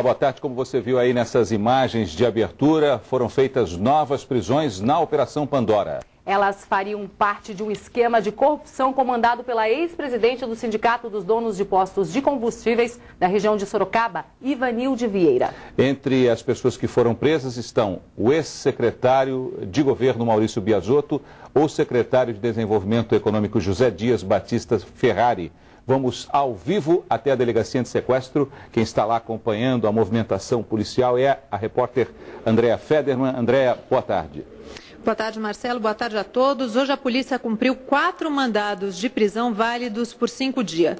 Olá, boa tarde. Como você viu aí nessas imagens de abertura, foram feitas novas prisões na Operação Pandora. Elas fariam parte de um esquema de corrupção comandado pela ex-presidente do Sindicato dos Donos de Postos de Combustíveis da região de Sorocaba, Ivanilde Vieira. Entre as pessoas que foram presas estão o ex-secretário de governo Maurício Biasotto, o secretário de Desenvolvimento Econômico José Dias Batista Ferrari. Vamos ao vivo até a delegacia de sequestro. Quem está lá acompanhando a movimentação policial é a repórter Andréa Federman. Andréa, boa tarde. Boa tarde, Marcelo. Boa tarde a todos. Hoje a polícia cumpriu 4 mandados de prisão válidos por 5 dias.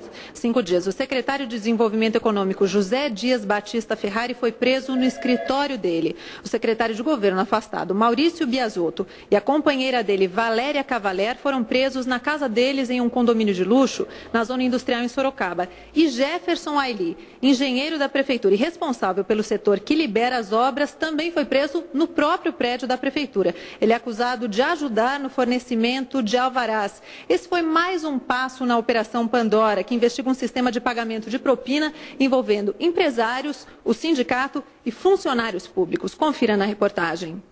O secretário de Desenvolvimento Econômico, José Dias Batista Ferrari, foi preso no escritório dele. O secretário de governo afastado, Maurício Biasotto, e a companheira dele, Valéria Cavaler, foram presos na casa deles em um condomínio de luxo, na zona industrial em Sorocaba. E Jefferson Aili, engenheiro da prefeitura e responsável pelo setor que libera as obras, também foi preso no próprio prédio da prefeitura. Ele é acusado de ajudar no fornecimento de alvarás. Esse foi mais um passo na Operação Pandora, que investiga um sistema de pagamento de propina envolvendo empresários, o sindicato e funcionários públicos. Confira na reportagem.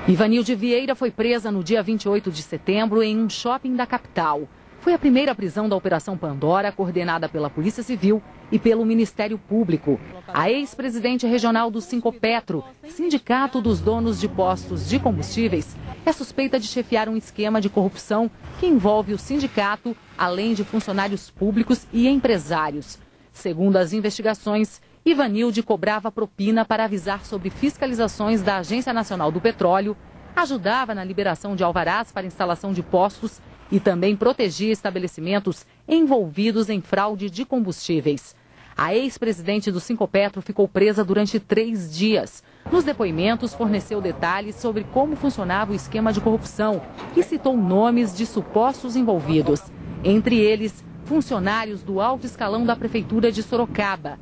Ivanilde Vieira foi presa no dia 28 de setembro em um shopping da capital. Foi a primeira prisão da Operação Pandora, coordenada pela Polícia Civil e pelo Ministério Público. A ex-presidente regional do Sincopetro, Sindicato dos Donos de Postos de Combustíveis, é suspeita de chefiar um esquema de corrupção que envolve o sindicato, além de funcionários públicos e empresários. Segundo as investigações, Ivanilde cobrava propina para avisar sobre fiscalizações da Agência Nacional do Petróleo, ajudava na liberação de alvarás para instalação de postos e também protegia estabelecimentos envolvidos em fraude de combustíveis. A ex-presidente do Sincopetro ficou presa durante 3 dias. Nos depoimentos, forneceu detalhes sobre como funcionava o esquema de corrupção e citou nomes de supostos envolvidos. Entre eles, funcionários do alto escalão da Prefeitura de Sorocaba.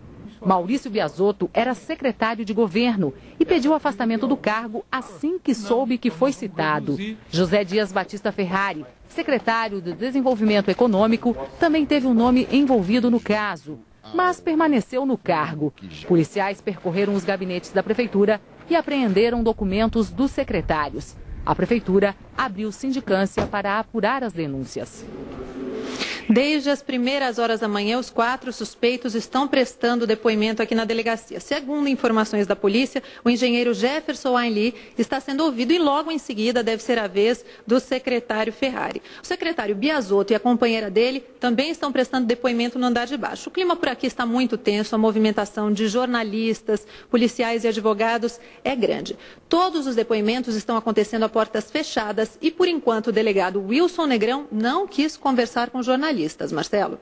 Maurício Biasotto era secretário de governo e pediu afastamento do cargo assim que soube que foi citado. José Dias Batista Ferrari, secretário de Desenvolvimento Econômico, também teve um nome envolvido no caso, mas permaneceu no cargo. Policiais percorreram os gabinetes da prefeitura e apreenderam documentos dos secretários. A prefeitura abriu sindicância para apurar as denúncias. Desde as primeiras horas da manhã, os 4 suspeitos estão prestando depoimento aqui na delegacia. Segundo informações da polícia, o engenheiro Jefferson Aili está sendo ouvido e logo em seguida deve ser a vez do secretário Ferrari. O secretário Biasotto e a companheira dele também estão prestando depoimento no andar de baixo. O clima por aqui está muito tenso, a movimentação de jornalistas, policiais e advogados é grande. Todos os depoimentos estão acontecendo a portas fechadas e, por enquanto, o delegado Wilson Negrão não quis conversar com jornalistas. Marcelo.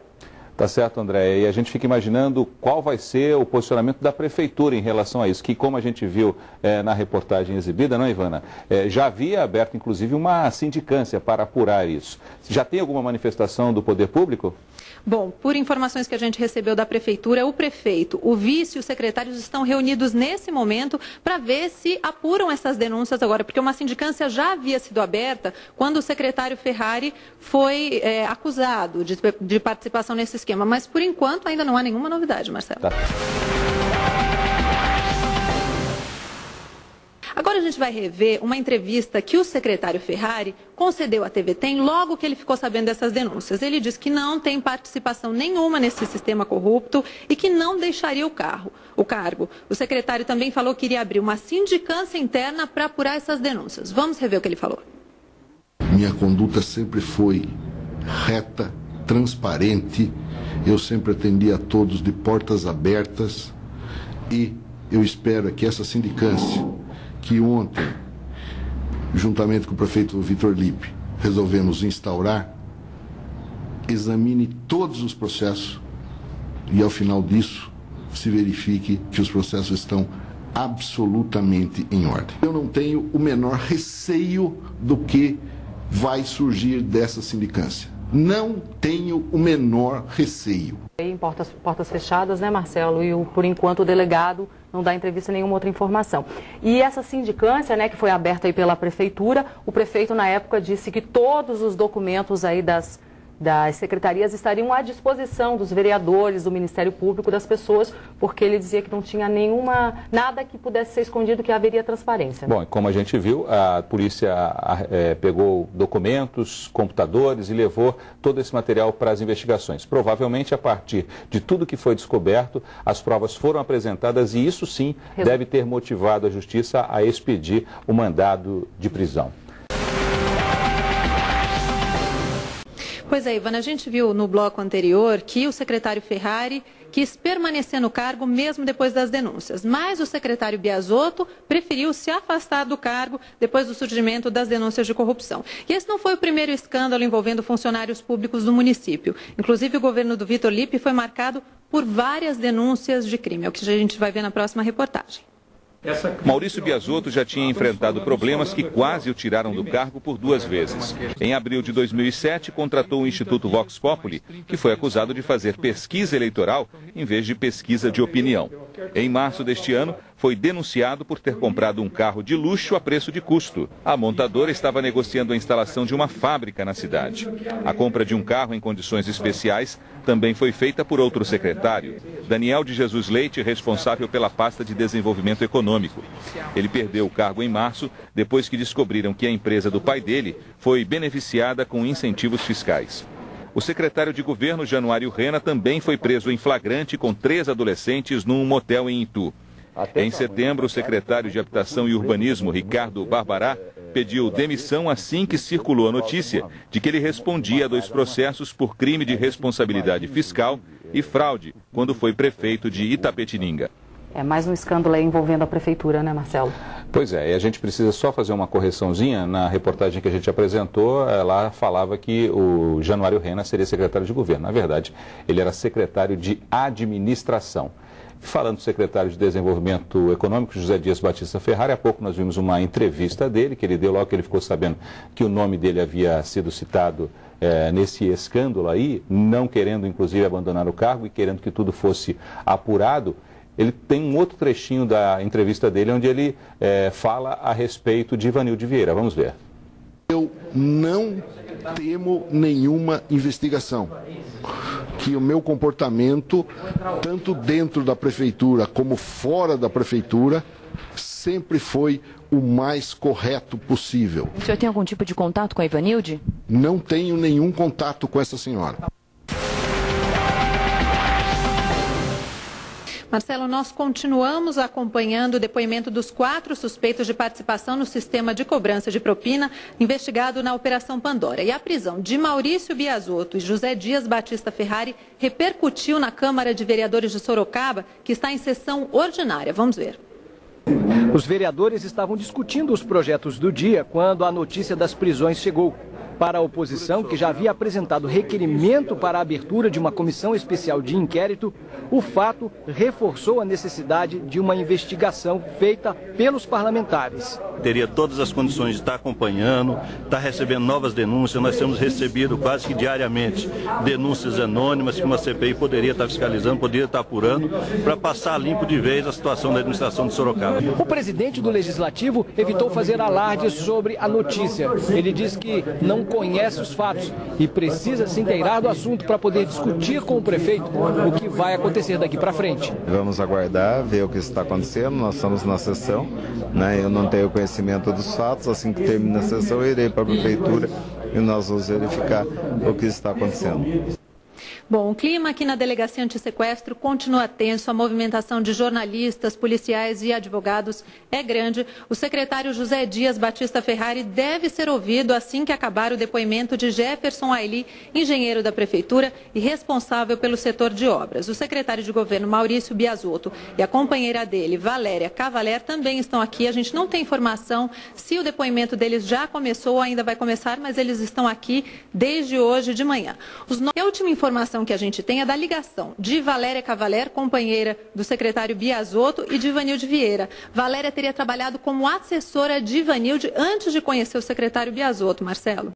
Tá certo, André. E a gente fica imaginando qual vai ser o posicionamento da prefeitura em relação a isso, que como a gente viu na reportagem exibida, não, Ivana? Já havia aberto, inclusive, uma sindicância para apurar isso. Já tem alguma manifestação do poder público? Bom, por informações que a gente recebeu da prefeitura, o prefeito, o vice e os secretários estão reunidos nesse momento para ver se apuram essas denúncias agora, porque uma sindicância já havia sido aberta quando o secretário Ferrari foi acusado de participação nesse esquema, mas por enquanto ainda não há nenhuma novidade, Marcelo. Tá. Agora a gente vai rever uma entrevista que o secretário Ferrari concedeu à TV Tem logo que ele ficou sabendo dessas denúncias. Ele disse que não tem participação nenhuma nesse sistema corrupto e que não deixaria o cargo. O secretário também falou que iria abrir uma sindicância interna para apurar essas denúncias. Vamos rever o que ele falou. Minha conduta sempre foi reta, transparente. Eu sempre atendi a todos de portas abertas e eu espero que essa sindicância que ontem, juntamente com o prefeito Vitor Lippe, resolvemos instaurar, examine todos os processos e, ao final disso, se verifique que os processos estão absolutamente em ordem. Eu não tenho o menor receio do que vai surgir dessa sindicância. Não tenho o menor receio. Em portas fechadas, né, Marcelo? E por enquanto o delegado não dá entrevista a nenhuma outra informação. E essa sindicância, né, que foi aberta aí pela prefeitura, o prefeito na época disse que todos os documentos aí das das secretarias estariam à disposição dos vereadores, do Ministério Público, das pessoas, porque ele dizia que não tinha nada que pudesse ser escondido, que haveria transparência. Bom, como a gente viu, a polícia pegou documentos, computadores e levou todo esse material para as investigações. Provavelmente, a partir de tudo que foi descoberto, as provas foram apresentadas e isso sim deve ter motivado a Justiça a expedir o mandado de prisão. Pois é, Ivana, a gente viu no bloco anterior que o secretário Ferrari quis permanecer no cargo mesmo depois das denúncias, mas o secretário Biasotto preferiu se afastar do cargo depois do surgimento das denúncias de corrupção. E esse não foi o primeiro escândalo envolvendo funcionários públicos do município. Inclusive, o governo do Vitor Lippe foi marcado por várias denúncias de crime, é o que a gente vai ver na próxima reportagem. Maurício Biasotto já tinha enfrentado problemas que quase o tiraram do cargo por 2 vezes. Em abril de 2007, contratou o Instituto Vox Populi, que foi acusado de fazer pesquisa eleitoral em vez de pesquisa de opinião. Em março deste ano, foi denunciado por ter comprado um carro de luxo a preço de custo. A montadora estava negociando a instalação de uma fábrica na cidade. A compra de um carro em condições especiais também foi feita por outro secretário, Daniel de Jesus Leite, responsável pela pasta de desenvolvimento econômico. Ele perdeu o cargo em março, depois que descobriram que a empresa do pai dele foi beneficiada com incentivos fiscais. O secretário de governo, Januário Rena, também foi preso em flagrante com 3 adolescentes num motel em Itu. Em setembro, o secretário de Habitação e Urbanismo, Ricardo Barbará, pediu demissão assim que circulou a notícia de que ele respondia a 2 processos por crime de responsabilidade fiscal e fraude, quando foi prefeito de Itapetininga. É mais um escândalo aí envolvendo a prefeitura, né, Marcelo? Pois é, e a gente precisa só fazer uma correçãozinha. Na reportagem que a gente apresentou, lá falava que o Januário Rena seria secretário de governo. Na verdade, ele era secretário de administração. Falando do secretário de Desenvolvimento Econômico, José Dias Batista Ferrari, há pouco nós vimos uma entrevista dele, que ele deu logo que ele ficou sabendo que o nome dele havia sido citado nesse escândalo aí, não querendo inclusive abandonar o cargo e querendo que tudo fosse apurado. Ele tem um outro trechinho da entrevista dele onde ele fala a respeito de Ivanildo Vieira. Vamos ver. Eu não temo nenhuma investigação. Que o meu comportamento, tanto dentro da prefeitura como fora da prefeitura, sempre foi o mais correto possível. O senhor tem algum tipo de contato com a Ivanilde? Não tenho nenhum contato com essa senhora. Marcelo, nós continuamos acompanhando o depoimento dos 4 suspeitos de participação no sistema de cobrança de propina investigado na Operação Pandora. E a prisão de Maurício Biasotto e José Dias Batista Ferrari repercutiu na Câmara de Vereadores de Sorocaba, que está em sessão ordinária. Vamos ver. Os vereadores estavam discutindo os projetos do dia quando a notícia das prisões chegou. Para a oposição, que já havia apresentado requerimento para a abertura de uma comissão especial de inquérito, o fato reforçou a necessidade de uma investigação feita pelos parlamentares. Teria todas as condições de estar acompanhando, estar recebendo novas denúncias. Nós temos recebido quase que diariamente denúncias anônimas que uma CPI poderia estar fiscalizando, poderia estar apurando, para passar limpo de vez a situação da administração de Sorocaba. O presidente do Legislativo evitou fazer alardes sobre a notícia. Ele diz que não conhece os fatos e precisa se inteirar do assunto para poder discutir com o prefeito o que vai acontecer daqui para frente. Vamos aguardar, ver o que está acontecendo. Nós estamos na sessão, né? Eu não tenho conhecimento dos fatos. Assim que termina a sessão, eu irei para a prefeitura e nós vamos verificar o que está acontecendo. Bom, o clima aqui na Delegacia Antissequestro continua tenso, a movimentação de jornalistas, policiais e advogados é grande. O secretário José Dias Batista Ferrari deve ser ouvido assim que acabar o depoimento de Jefferson Aili, engenheiro da Prefeitura e responsável pelo setor de obras. O secretário de governo Maurício Biasotto e a companheira dele, Valéria Cavaler, também estão aqui. A gente não tem informação se o depoimento deles já começou ou ainda vai começar, mas eles estão aqui desde hoje de manhã. A última informação que a gente tem é da ligação de Valéria Cavaler, companheira do secretário Biasotto, e de Ivanilde Vieira. Valéria teria trabalhado como assessora de Ivanilde antes de conhecer o secretário Biasotto, Marcelo.